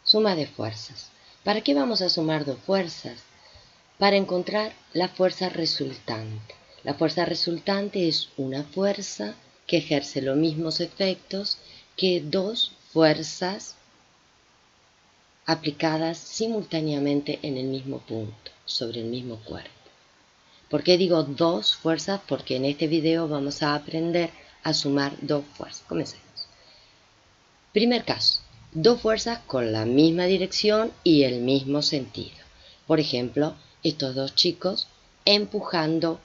Suma de fuerzas. ¿Para qué vamos a sumar dos fuerzas? Para encontrar la fuerza resultante. La fuerza resultante es una fuerza que ejerce los mismos efectos que dos fuerzas aplicadas simultáneamente en el mismo punto, sobre el mismo cuerpo. ¿Por qué digo dos fuerzas? Porque en este video vamos a aprender a sumar dos fuerzas. Comencemos. Primer caso, dos fuerzas con la misma dirección y el mismo sentido. Por ejemplo, estos dos chicos empujando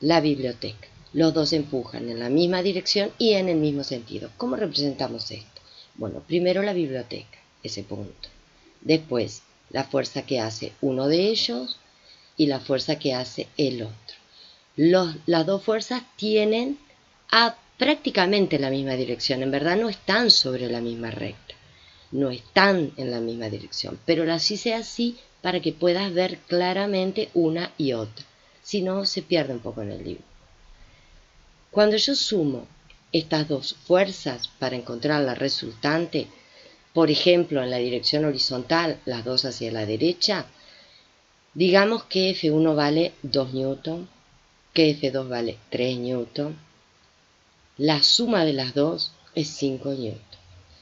la biblioteca. Los dos empujan en la misma dirección y en el mismo sentido. ¿Cómo representamos esto? Bueno, primero la biblioteca, ese punto. Después, la fuerza que hace uno de ellos y la fuerza que hace el otro. Las dos fuerzas tienen prácticamente la misma dirección. En verdad no están sobre la misma recta. No están en la misma dirección. Pero las hice así para que puedas ver claramente una y otra. Si no, se pierde un poco en el libro. Cuando yo sumo estas dos fuerzas para encontrar la resultante, por ejemplo, en la dirección horizontal, las dos hacia la derecha, digamos que F1 vale 2 newton, que F2 vale 3 newton. La suma de las dos es 5 newton.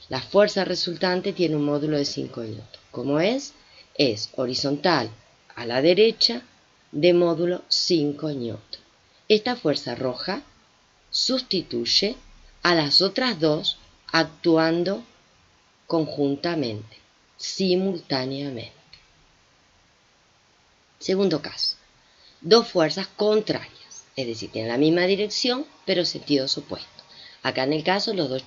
La fuerza resultante tiene un módulo de 5 newton. ¿Cómo es? Es horizontal a la derecha de módulo 5 newton. Esta fuerza roja sustituye a las otras dos actuando conjuntamente, simultáneamente. Segundo caso, dos fuerzas contrarias, es decir, tienen la misma dirección pero sentidos opuestos. Acá en el caso los dos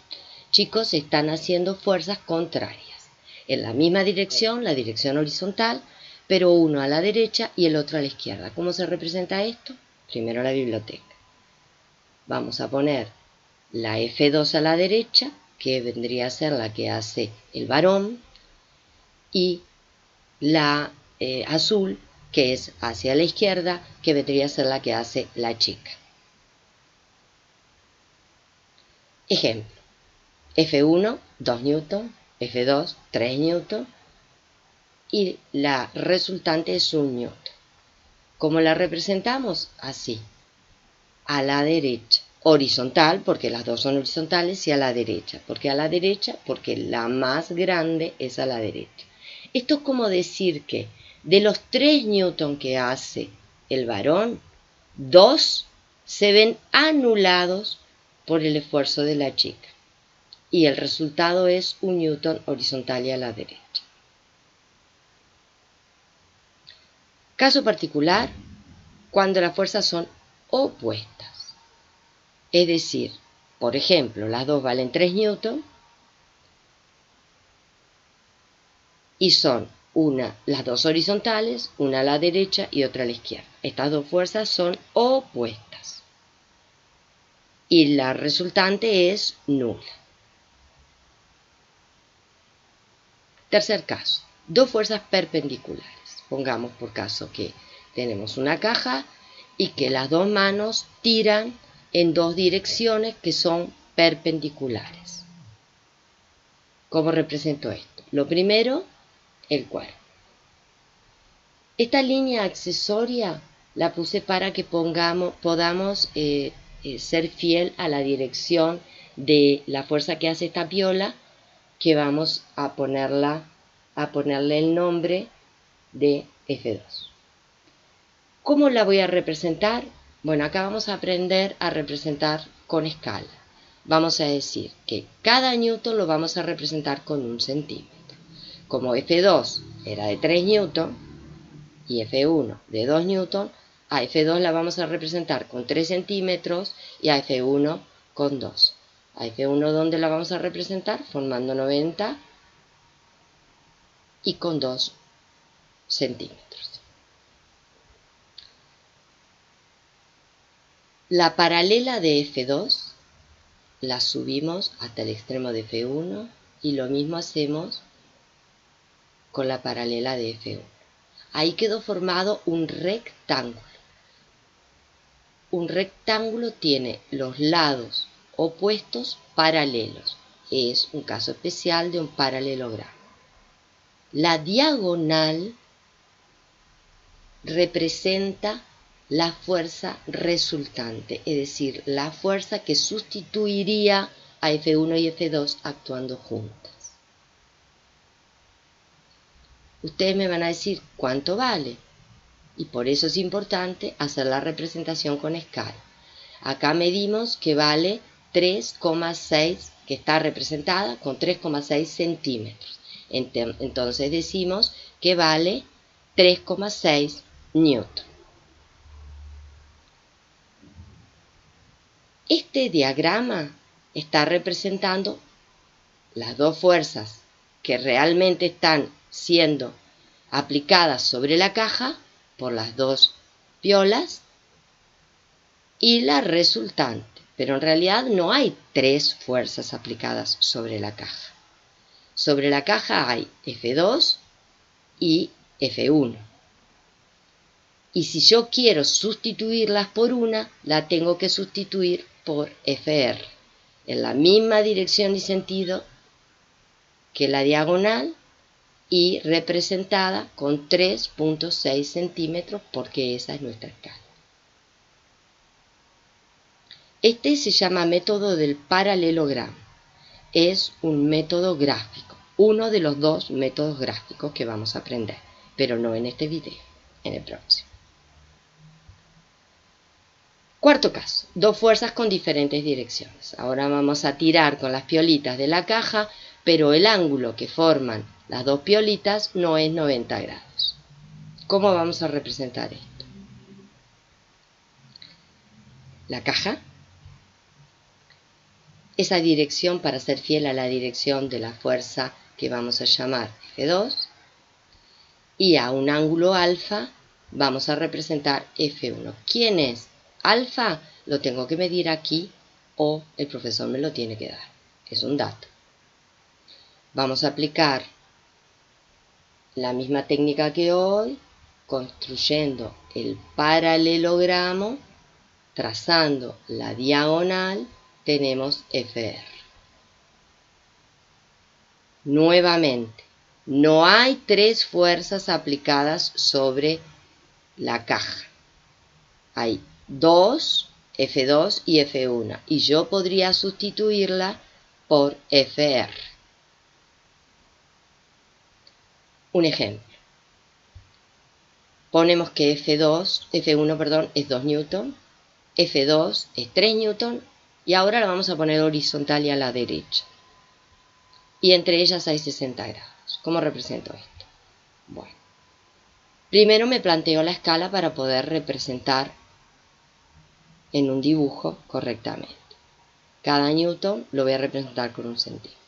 chicos están haciendo fuerzas contrarias, en la misma dirección, la dirección horizontal, pero uno a la derecha y el otro a la izquierda. ¿Cómo se representa esto? Primero la biblioteca. Vamos a poner la F2 a la derecha, que vendría a ser la que hace el varón, y la azul, que es hacia la izquierda, que vendría a ser la que hace la chica. Ejemplo, F1, 2 newton, F2, 3 newton, y la resultante es 1 newton. ¿Cómo la representamos? Así, a la derecha. Horizontal, porque las dos son horizontales, y a la derecha. ¿Por qué a la derecha? Porque la más grande es a la derecha. Esto es como decir que de los 3 newton que hace el varón, 2 se ven anulados por el esfuerzo de la chica. Y el resultado es 1 newton horizontal y a la derecha. Caso particular, cuando las fuerzas son opuestas. Es decir, por ejemplo, las dos valen 3 newton y son las dos horizontales, una a la derecha y otra a la izquierda. Estas dos fuerzas son opuestas y la resultante es nula. Tercer caso, dos fuerzas perpendiculares. Pongamos por caso que tenemos una caja y que las dos manos tiran en dos direcciones que son perpendiculares. ¿Cómo represento esto? Lo primero, el cuerpo. Esta línea accesoria la puse para que podamos ser fiel a la dirección de la fuerza que hace esta piola, que vamos a ponerle el nombre de F2. ¿Cómo la voy a representar? Bueno, acá vamos a aprender a representar con escala. Vamos a decir que cada newton lo vamos a representar con 1 centímetro. Como F2 era de 3 newton y F1 de 2 newton, a F2 la vamos a representar con 3 centímetros y a F1 con 2. A F1, ¿dónde la vamos a representar? Formando 90 y con 2 centímetros. La paralela de F2 la subimos hasta el extremo de F1 y lo mismo hacemos con la paralela de F1. Ahí quedó formado un rectángulo. Un rectángulo tiene los lados opuestos paralelos. Es un caso especial de un paralelogramo. La diagonal representa la fuerza resultante, es decir, la fuerza que sustituiría a F1 y F2 actuando juntas. Ustedes me van a decir cuánto vale, y por eso es importante hacer la representación con escala. Acá medimos que vale 3,6, que está representada con 3,6 centímetros. Entonces decimos que vale 3,6 newton. Este diagrama está representando las dos fuerzas que realmente están siendo aplicadas sobre la caja por las dos piolas y la resultante. Pero en realidad no hay tres fuerzas aplicadas sobre la caja. Sobre la caja hay F2 y F1. Y si yo quiero sustituirlas por una, la tengo que sustituir por FR, en la misma dirección y sentido que la diagonal y representada con 3,6 centímetros porque esa es nuestra escala. Este se llama método del paralelogramo. Es un método gráfico, uno de los dos métodos gráficos que vamos a aprender, pero no en este video, en el próximo. Cuarto caso, dos fuerzas con diferentes direcciones. Ahora vamos a tirar con las piolitas de la caja, pero el ángulo que forman las dos piolitas no es 90 grados. ¿Cómo vamos a representar esto? La caja, esa dirección para ser fiel a la dirección de la fuerza que vamos a llamar F2, y a un ángulo alfa vamos a representar F1. ¿Quién es? Alfa lo tengo que medir aquí o el profesor me lo tiene que dar. Es un dato. Vamos a aplicar la misma técnica que hoy, construyendo el paralelogramo, trazando la diagonal, tenemos FR. Nuevamente, no hay tres fuerzas aplicadas sobre la caja. Hay 2, F2 y F1, y yo podría sustituirla por FR. Un ejemplo. Ponemos que F1 es 2 newton, F2 es 3 newton, y ahora la vamos a poner horizontal y a la derecha. Y entre ellas hay 60 grados. ¿Cómo represento esto? Bueno, primero me planteo la escala para poder representar en un dibujo correctamente. Cada newton lo voy a representar con 1 centímetro.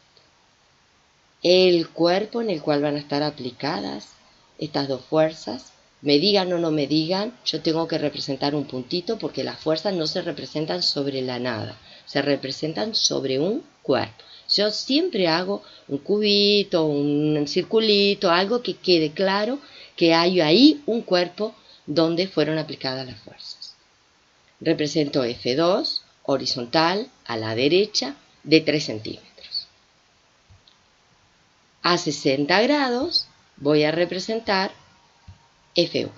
El cuerpo en el cual van a estar aplicadas estas dos fuerzas, me digan o no me digan, yo tengo que representar un puntito porque las fuerzas no se representan sobre la nada, se representan sobre un cuerpo. Yo siempre hago un cubito, un circulito, algo que quede claro que hay ahí un cuerpo donde fueron aplicadas las fuerzas. Represento F2 horizontal a la derecha de 3 centímetros. A 60 grados voy a representar F1.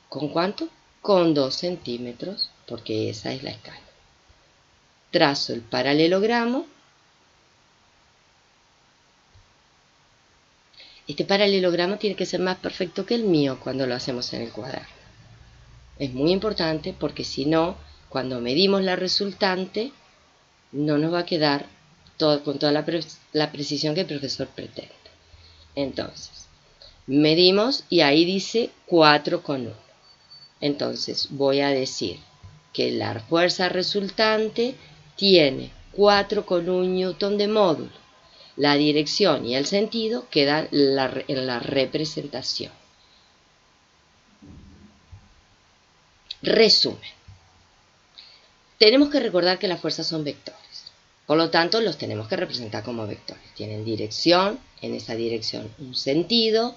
¿Con cuánto? Con 2 centímetros, porque esa es la escala. Trazo el paralelogramo. Este paralelogramo tiene que ser más perfecto que el mío cuando lo hacemos en el cuaderno. Es muy importante porque si no, cuando medimos la resultante, no nos va a quedar con toda la precisión que el profesor pretende. Entonces, medimos y ahí dice 4,1. Entonces voy a decir que la fuerza resultante tiene 4,1 newton de módulo. La dirección y el sentido quedan en la representación. Resumen. Tenemos que recordar que las fuerzas son vectores. Por lo tanto, los tenemos que representar como vectores. Tienen dirección, en esa dirección un sentido,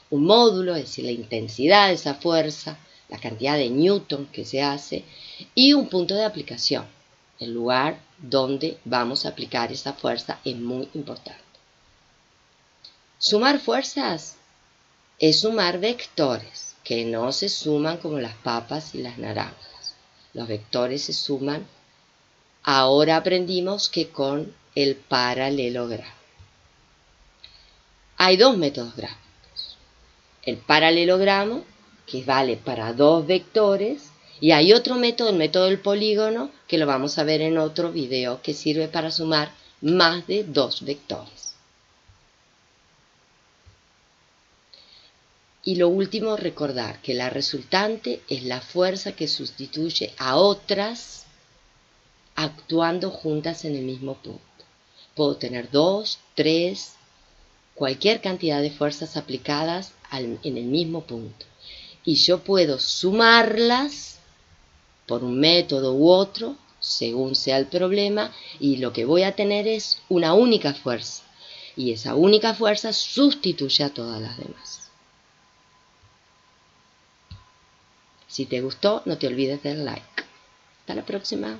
un módulo, es decir, la intensidad de esa fuerza, la cantidad de newton que se hace, y un punto de aplicación. El lugar donde vamos a aplicar esa fuerza es muy importante. Sumar fuerzas es sumar vectores, que no se suman como las papas y las naranjas. Los vectores se suman, ahora aprendimos que con el paralelogramo. Hay dos métodos gráficos. El paralelogramo, que vale para dos vectores, y hay otro método, el método del polígono, que lo vamos a ver en otro video, que sirve para sumar más de dos vectores. Y lo último, recordar que la resultante es la fuerza que sustituye a otras actuando juntas en el mismo punto. Puedo tener 2, 3, cualquier cantidad de fuerzas aplicadas en el mismo punto. Y yo puedo sumarlas por un método u otro, según sea el problema, y lo que voy a tener es una única fuerza. Y esa única fuerza sustituye a todas las demás. Si te gustó, no te olvides del like. Hasta la próxima.